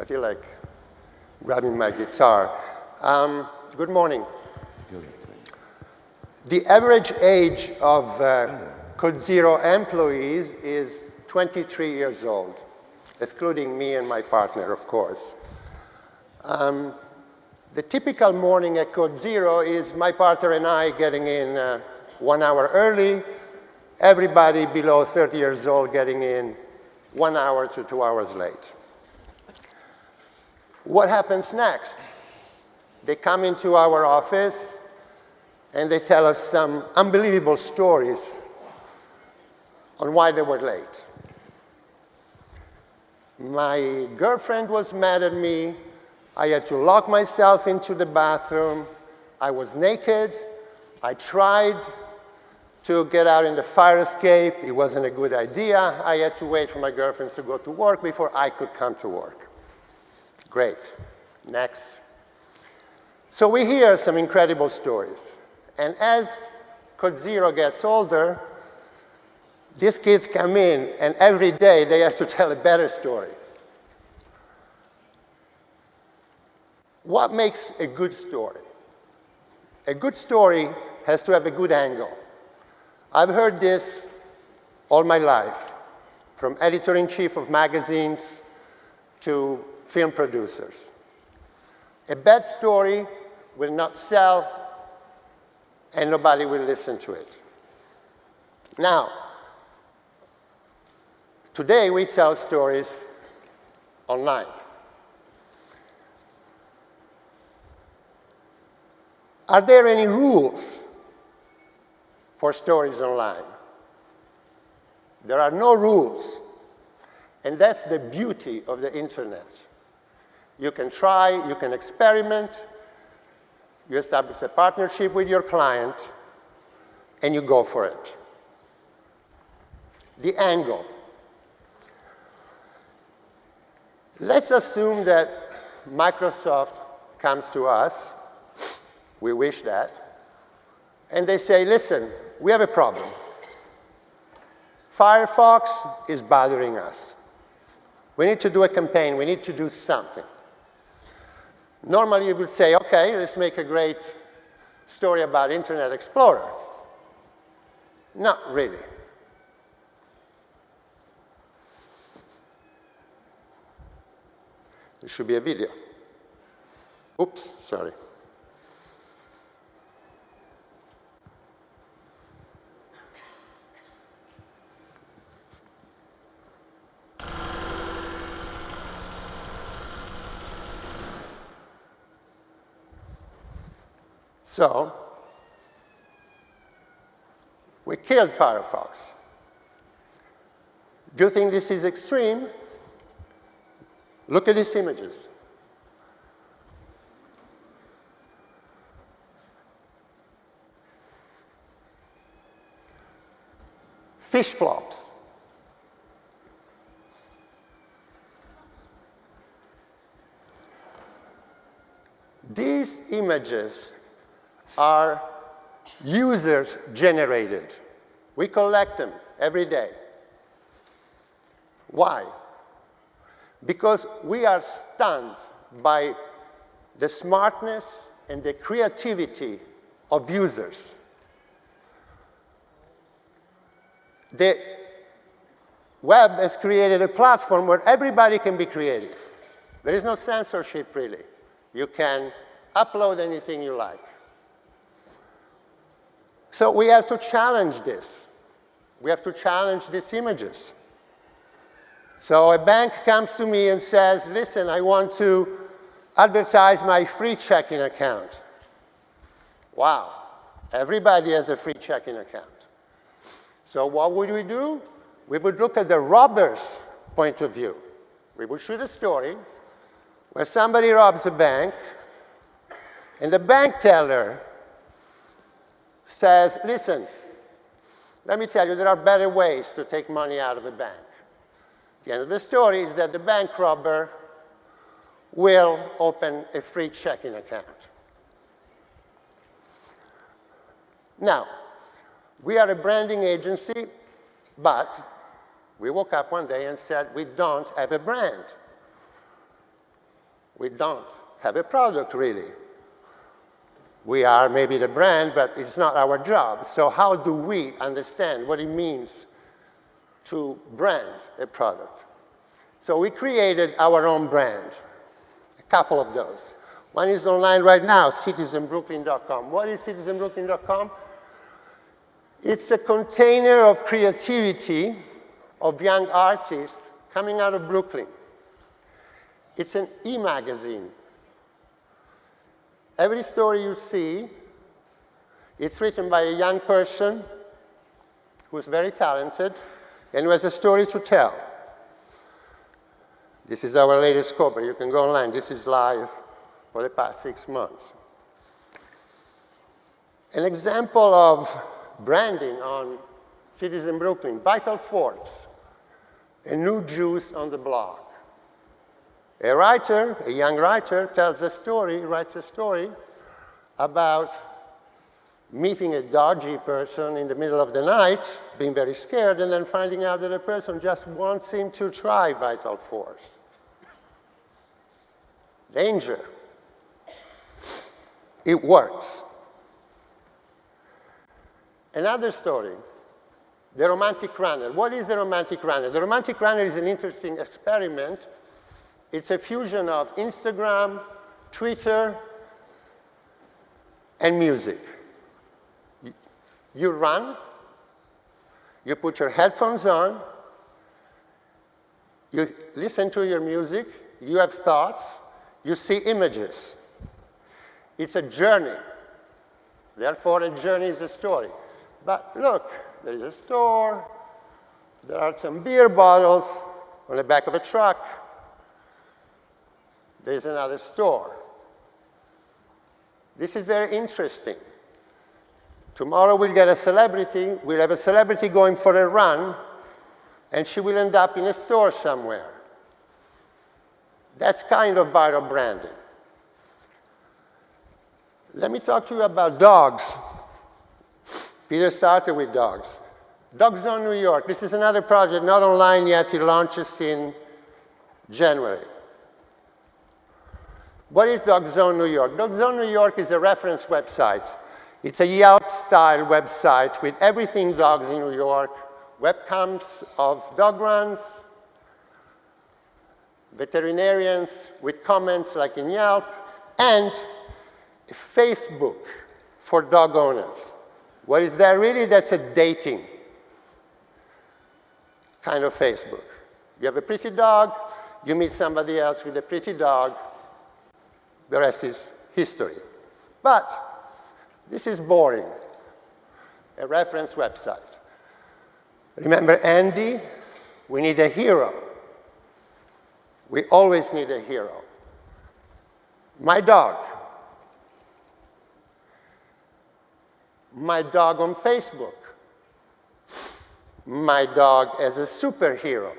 feel like grabbing my guitar. Good morning. The average age of Code Zero employees is 23 years old, excluding me and my partner, of course. The typical morning at Code Zero is my partner and I getting in 1 hour early, everybody below 30 years old getting in 1 hour to 2 hours late. What happens next? They come into our office and they tell us some unbelievable stories on why they were late. My girlfriend was mad at me. I had to lock myself into the bathroom. I was naked. I tried to get out in the fire escape. It wasn't a good idea. I had to wait for my girlfriend to go to work before I could come to work. Great. Next. So we hear some incredible stories. And as Code Zero gets older, these kids come in, and every day they have to tell a better story. What makes a good story? A good story has to have a good angle. I've heard this all my life, from editor-in-chief of magazines to film producers. A bad story will not sell, and nobody will listen to it. Now, today we tell stories online. Are there any rules for stories online? There are no rules. And that's the beauty of the internet. You can try, you can experiment, you establish a partnership with your client, and you go for it. The angle. Let's assume that Microsoft comes to us. We wish that. And they say, listen, we have a problem. Firefox is bothering us. We need to do a campaign. We need to do something. Normally, you would say, OK, let's make a great story about Internet Explorer. Not really. There should be a video. Oops, sorry. So, we killed Firefox. Do you think this is extreme? Look at these images. Fish flops. These images are users generated. We collect them every day. Why? Because we are stunned by the smartness and the creativity of users. The web has created a platform where everybody can be creative. There is no censorship, really. You can upload anything you like. So we have to challenge this. We have to challenge these images. So a bank comes to me and says, listen, I want to advertise my free checking account. Wow, everybody has a free checking account. So what would we do? We would look at the robber's point of view. We would shoot a story where somebody robs a bank, and the bank teller says, listen, let me tell you, there are better ways to take money out of a bank. The end of the story is that the bank robber will open a free checking account. Now, we are a branding agency, but we woke up one day and said, we don't have a brand. We don't have a product, really. We are maybe the brand, but it's not our job. So how do we understand what it means to brand a product? So we created our own brand, a couple of those. One is online right now, citizenbrooklyn.com. What is citizenbrooklyn.com? It's a container of creativity of young artists coming out of Brooklyn. It's an e-magazine. Every story you see, it's written by a young person who's very talented and who has a story to tell. This is our latest cover. You can go online. This is live for the past 6 months. An example of branding on Citizen Brooklyn, Vital Force, a new juice on the block. A writer, a young writer, tells a story, writes a story about meeting a dodgy person in the middle of the night, being very scared, and then finding out that the person just wants him to try Vital Force. Danger. It works. Another story, the romantic runner. What is the romantic runner? The romantic runner is an interesting experiment. It's a fusion of Instagram, Twitter, and music. You run, you put your headphones on, you listen to your music, you have thoughts, you see images. It's a journey. Therefore, a journey is a story. But look, there is a store, there are some beer bottles on the back of a truck. There's another store. This is very interesting. Tomorrow we'll get a celebrity, we'll have a celebrity going for a run, and she will end up in a store somewhere. That's kind of viral branding. Let me talk to you about dogs. Peter started with dogs. Dog Zone New York. This is another project, not online yet. It launches in January. What is Dog Zone New York? Dog Zone New York is a reference website. It's a Yelp-style website with everything dogs in New York, webcams of dog runs, veterinarians with comments like in Yelp, and a Facebook for dog owners. What is that really? That's a dating kind of Facebook. You have a pretty dog, you meet somebody else with a pretty dog, the rest is history. But this is boring, a reference website. Remember Andy? We need a hero. We always need a hero. My dog. My dog on Facebook. My dog as a superhero.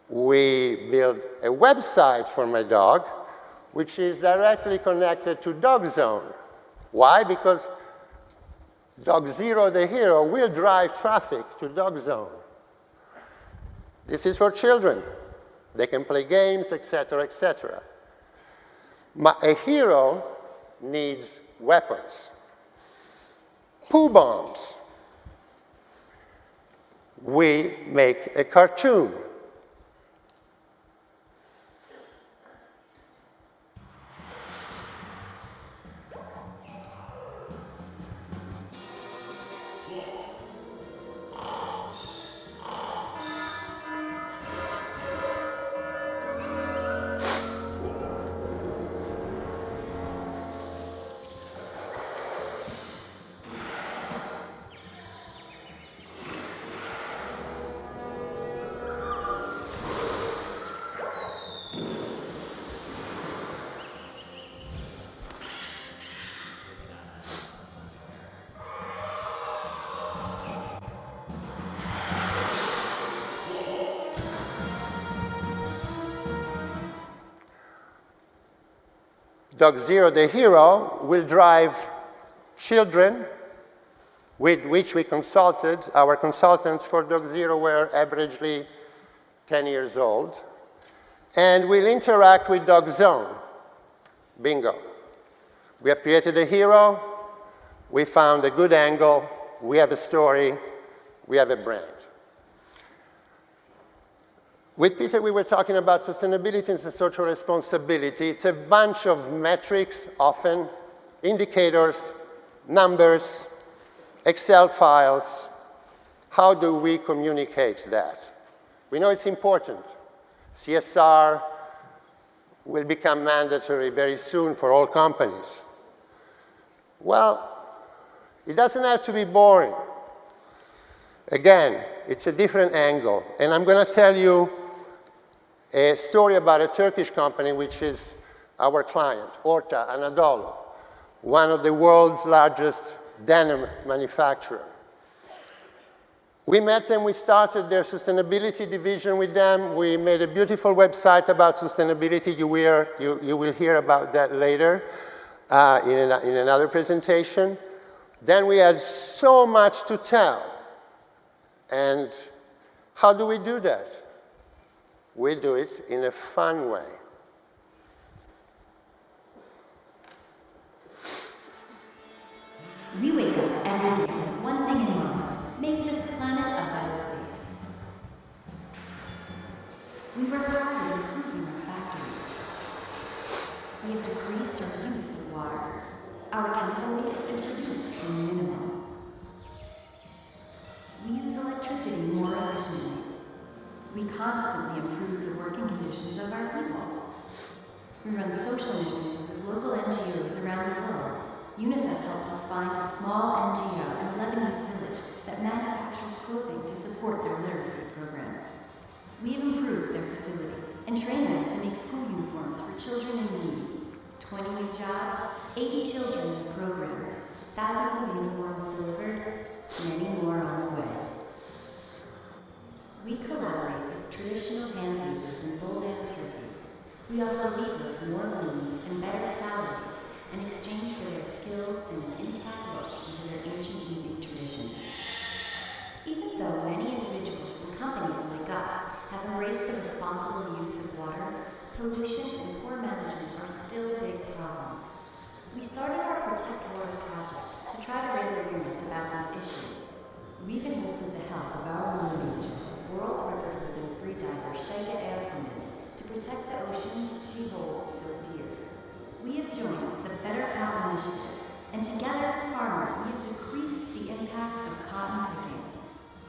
We built a website for my dog, which is directly connected to Dog Zone. Why? Because Dog Zero, the hero, will drive traffic to Dog Zone. This is for children. They can play games, etc., etc. A hero needs weapons. Poo bombs. We make a cartoon. Dog Zero, the hero, will drive children with which we consulted. Our consultants for Dog Zero were averagely 10 years old. and we'll interact with Dog Zone. Bingo. We have created a hero, we found a good angle, we have a story, we have a brand. With Peter, we were talking about sustainability and social responsibility. It's a bunch of metrics, often, indicators, numbers, Excel files. How do we communicate that? We know it's important. CSR will become mandatory very soon for all companies. Well, it doesn't have to be boring. Again, it's a different angle. And I'm going to tell you a story about a Turkish company, which is our client, Orta Anadolu, one of the world's largest denim manufacturers. We met them, we started their sustainability division with them. We made a beautiful website about sustainability. You will hear about that later in another presentation. Then we had so much to tell. And how do we do that? We do it in a fun way. We wake up every day with one thing in mind: make this planet a better place. We work hard at improving our factories. We have decreased our use of water. Our chemical waste is reduced to a minimum. We use electricity more efficiently. We constantly improve the working conditions of our people. We run social initiatives with local NGOs around the world. UNICEF helped us find a small NGO in a Lebanese village that manufactures clothing to support their literacy program. We've improved their facility and trained them to make school uniforms for children in need. 20 new jobs, 80 children in the program, thousands of uniforms delivered, many more on the way. We collaborate with traditional hand weavers in Buldan, Turkey. We offer weavers more looms and better salaries in exchange for their skills and an inside look into their ancient weaving tradition. Even though many individuals and companies like us have embraced the responsible use of water, pollution and poor management are still big problems. We started our Protect Water project to try to raise awareness about these issues. We've enlisted the help of our lineage, world record-holding freediver Shayda Erkuman, to protect the oceans she holds so dear. We have joined the Better Cotton Initiative, and together with farmers, we have decreased the impact of cotton picking.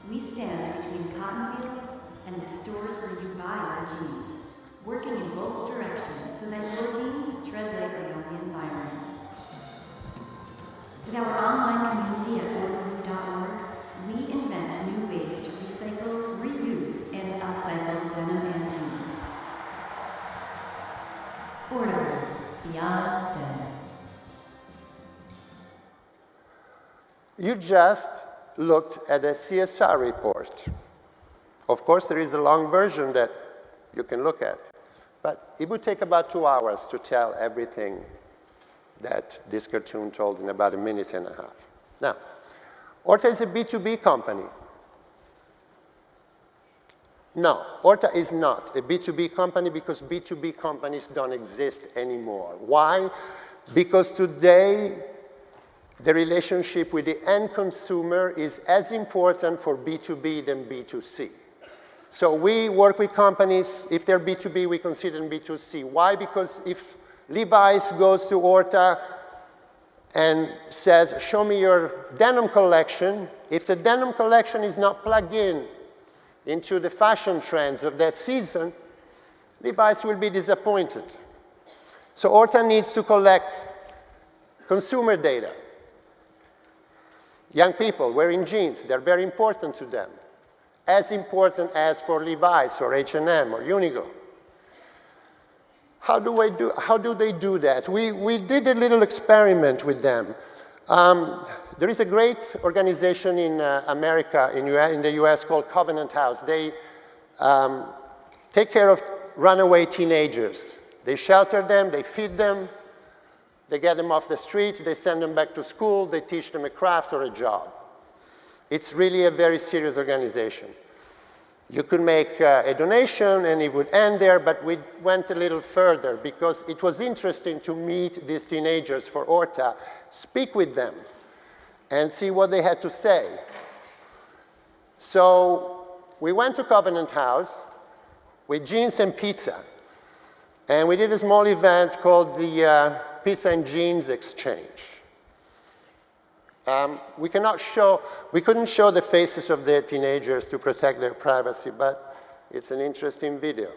We stand between cotton fields and the stores where you buy your jeans, working in both directions so that your jeans tread lightly on the environment. With our online community at orderblue.org, we invent new ways to recycle, reuse, and upcycle denim and jeans. Orderblue, beyond denim. You just looked at a CSR report. Of course, there is a long version that you can look at, but it would take about 2 hours to tell everything that this cartoon told in about 1.5 minutes. Now, Orta is a B2B company. No, Orta is not a B2B company because B2B companies don't exist anymore. Why? Because today, the relationship with the end consumer is as important for B2B than B2C. So we work with companies, if they're B2B, we consider them B2C. Why? Because if Levi's goes to Orta and says, show me your denim collection, if the denim collection is not plugged in into the fashion trends of that season, Levi's will be disappointed. So Orta needs to collect consumer data. Young people wearing jeans, they're very important to them. As important as for Levi's or H&M or Uniqlo. How do they do that? We did a little experiment with them. There is a great organization in America, in the US, called Covenant House. They take care of runaway teenagers. They shelter them, they feed them, they get them off the street, they send them back to school, they teach them a craft or a job. It's really a very serious organization. You could make a donation and it would end there, but we went a little further because it was interesting to meet these teenagers for Orta, speak with them, and see what they had to say. So we went to Covenant House with jeans and pizza, and we did a small event called the Pizza and Jeans Exchange. We couldn't show the faces of the teenagers to protect their privacy, but it's an interesting video.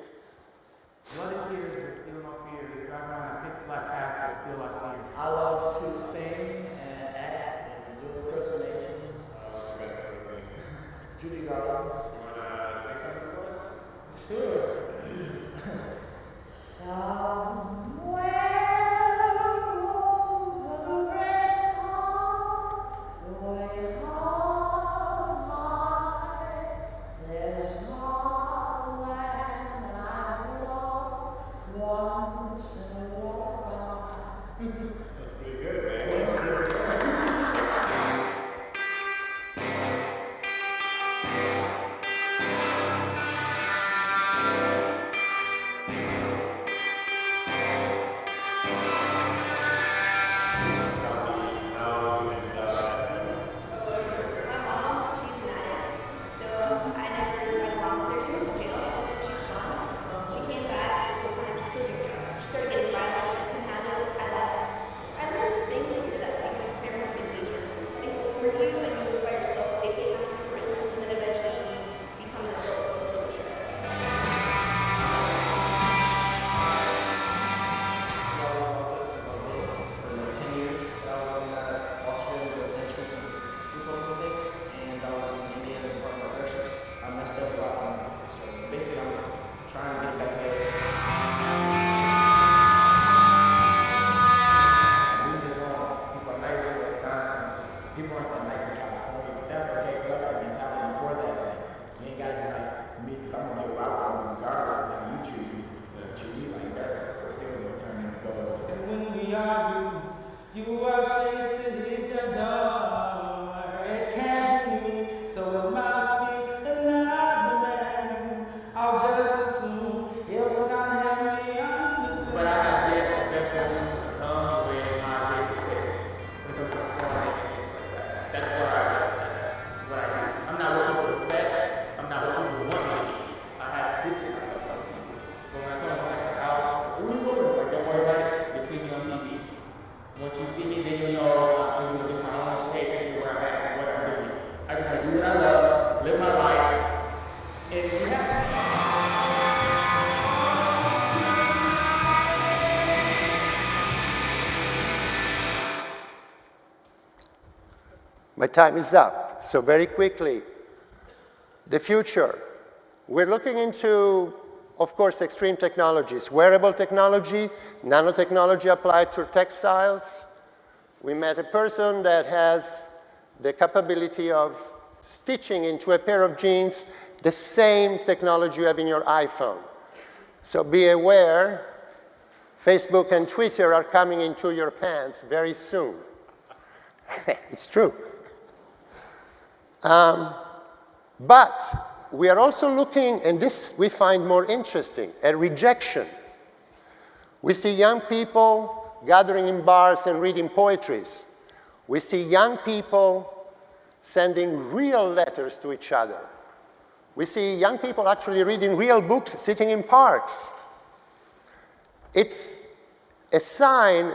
What is here is still no fear. You drive around a pitch black path, but still I see you. I love to sing and act and do impersonations. Judy Garland. You want to say something for us? Sure. My time is up. So very quickly, the future. We're looking into, of course, extreme technologies, wearable technology, nanotechnology applied to textiles. We met a person that has the capability of stitching into a pair of jeans the same technology you have in your iPhone. So be aware, Facebook and Twitter are coming into your pants very soon. It's true. But we are also looking, and this we find more interesting, at rejection. We see young people gathering in bars and reading poetries. We see young people sending real letters to each other. We see young people actually reading real books, sitting in parks. It's a sign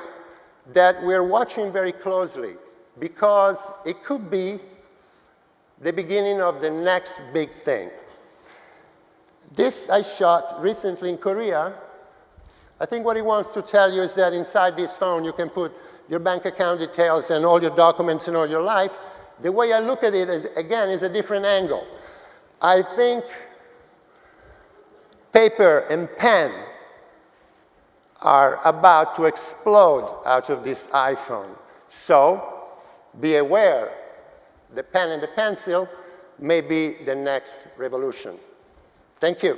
that we're watching very closely because it could be the beginning of the next big thing. This I shot recently in Korea. I think what he wants to tell you is that inside this phone you can put your bank account details and all your documents and all your life. The way I look at it, is, again, is a different angle. I think paper and pen are about to explode out of this iPhone. So be aware, the pen and the pencil may be the next revolution. Thank you.